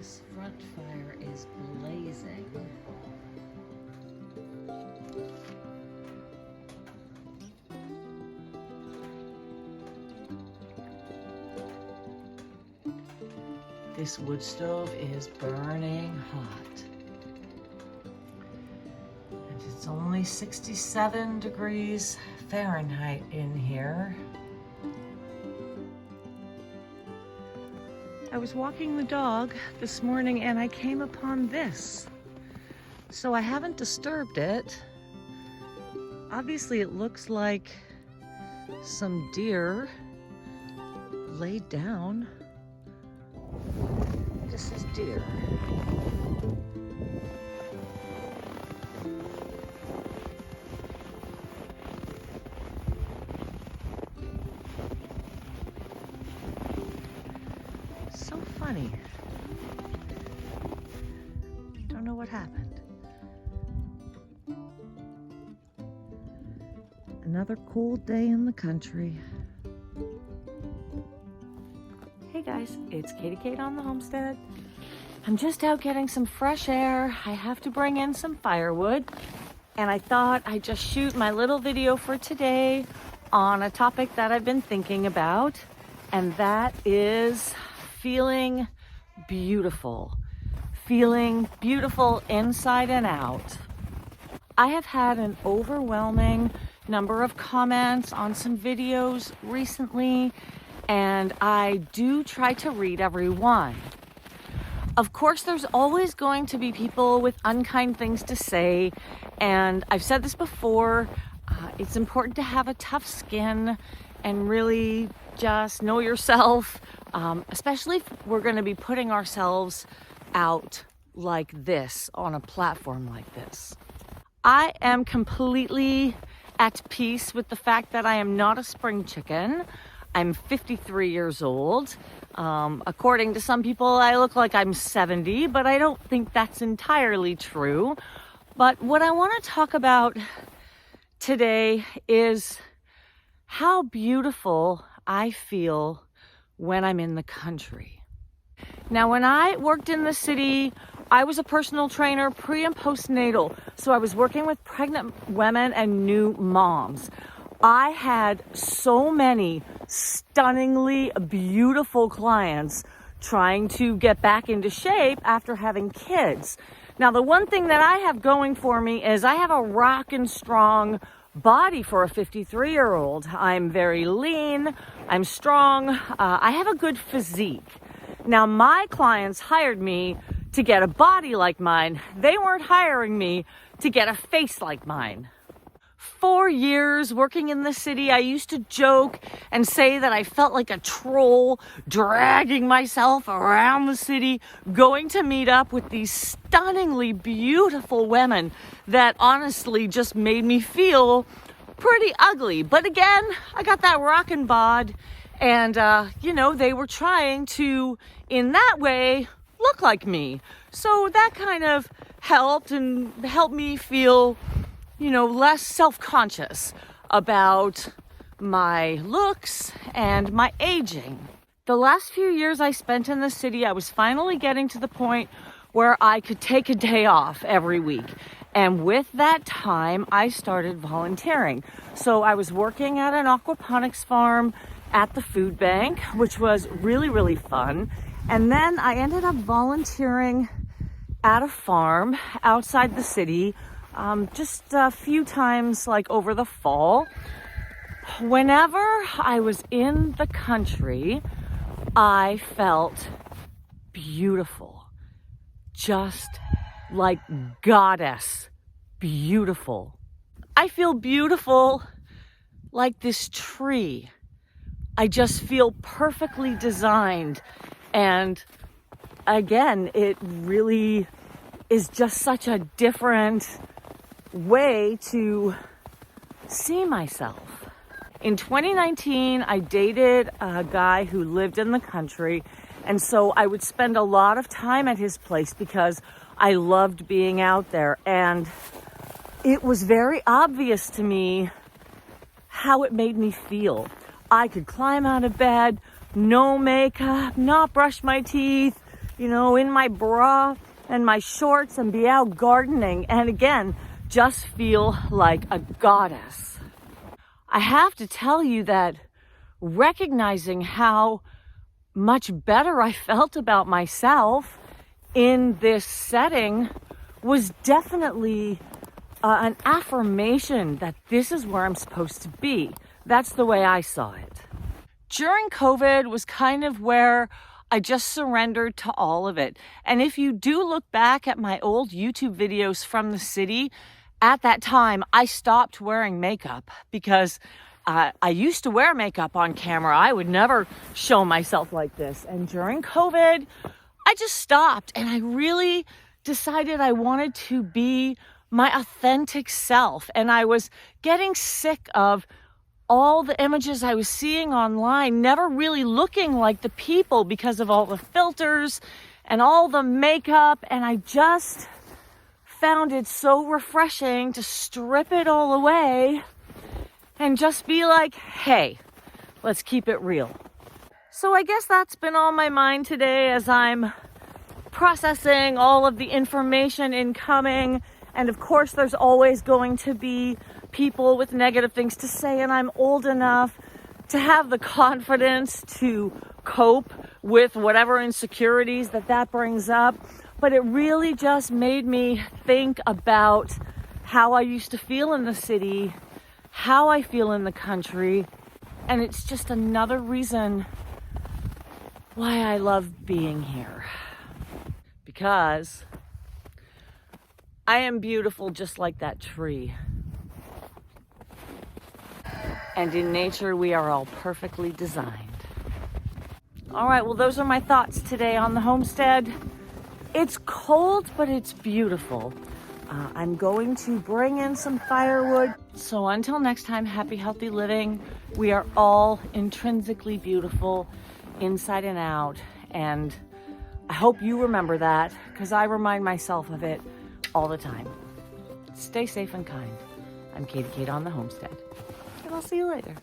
This front fire is blazing. This wood stove is burning hot. And it's only 67 degrees Fahrenheit in here. I was walking the dog this morning and I came upon this. So I haven't disturbed it. Obviously it looks like some deer laid down. This is deer. So funny. Don't know what happened. Another cool day in the country. Hey guys, it's Katie Kate on the Homestead. I'm just out getting some fresh air. I have to bring in some firewood, and I thought I'd just shoot my little video for today on a topic that I've been thinking about, and that is feeling beautiful. Feeling beautiful inside and out. I have had an overwhelming number of comments on some videos recently, and I do try to read every one. Of course, there's always going to be people with unkind things to say, and I've said this before, it's important to have a tough skin and really just know yourself, especially if we're going to be putting ourselves out like this on a platform like this. I am completely at peace with the fact that I am not a spring chicken. I'm 53 years old. According to some people, I look like I'm 70, but I don't think that's entirely true. But what I want to talk about today is how beautiful I feel when I'm in the country. Now, when I worked in the city, I was a personal trainer pre and postnatal. So I was working with pregnant women and new moms. I had so many stunningly beautiful clients trying to get back into shape after having kids. Now, the one thing that I have going for me is I have a rockin' strong body for a 53-year-old. I'm very lean, I'm strong, I have a good physique. Now, my clients hired me to get a body like mine. They weren't hiring me to get a face like mine. 4 years working in the city, I used to joke and say that I felt like a troll dragging myself around the city, going to meet up with these stunningly beautiful women that honestly just made me feel pretty ugly. But again, I got that rockin' bod, and they were trying to, in that way, look like me. So that kind of helped me feel less self-conscious about my looks and my aging. The last few years I spent in the city, I was finally getting to the point where I could take a day off every week. And with that time, I started volunteering. So I was working at an aquaponics farm at the food bank, which was really, really fun. And then I ended up volunteering at a farm outside the city, just a few times like over the fall. Whenever I was in the country, I felt beautiful, just like goddess beautiful. I feel beautiful like this tree. I just feel perfectly designed, and again, it really is just such a different way to see myself. In 2019, I dated a guy who lived in the country, and so I would spend a lot of time at his place because I loved being out there, and it was very obvious to me how it made me feel. I could climb out of bed, no makeup, not brush my teeth, you know, in my bra and my shorts and be out gardening. And again, just feel like a goddess. I have to tell you that recognizing how much better I felt about myself in this setting was definitely an affirmation that this is where I'm supposed to be. That's the way I saw it. During COVID was kind of where I just surrendered to all of it. And if you do look back at my old YouTube videos from the city, at that time, I stopped wearing makeup because I used to wear makeup on camera. I would never show myself like this. And during COVID, I just stopped and I really decided I wanted to be my authentic self. And I was getting sick of all the images I was seeing online, never really looking like the people because of all the filters and all the makeup. And I just found it so refreshing to strip it all away and just be like, hey, let's keep it real. So I guess that's been on my mind today as I'm processing all of the information incoming. And of course, there's always going to be people with negative things to say, and I'm old enough to have the confidence to cope with whatever insecurities that brings up. But it really just made me think about how I used to feel in the city, how I feel in the country, and it's just another reason why I love being here. Because I am beautiful just like that tree. And in nature, we are all perfectly designed. All right, well, those are my thoughts today on the homestead. It's cold, but it's beautiful. I'm going to bring in some firewood. So until next time, happy, healthy living. We are all intrinsically beautiful, inside and out. And I hope you remember that, because I remind myself of it all the time. Stay safe and kind. I'm Katie Kate on the Homestead. And I'll see you later.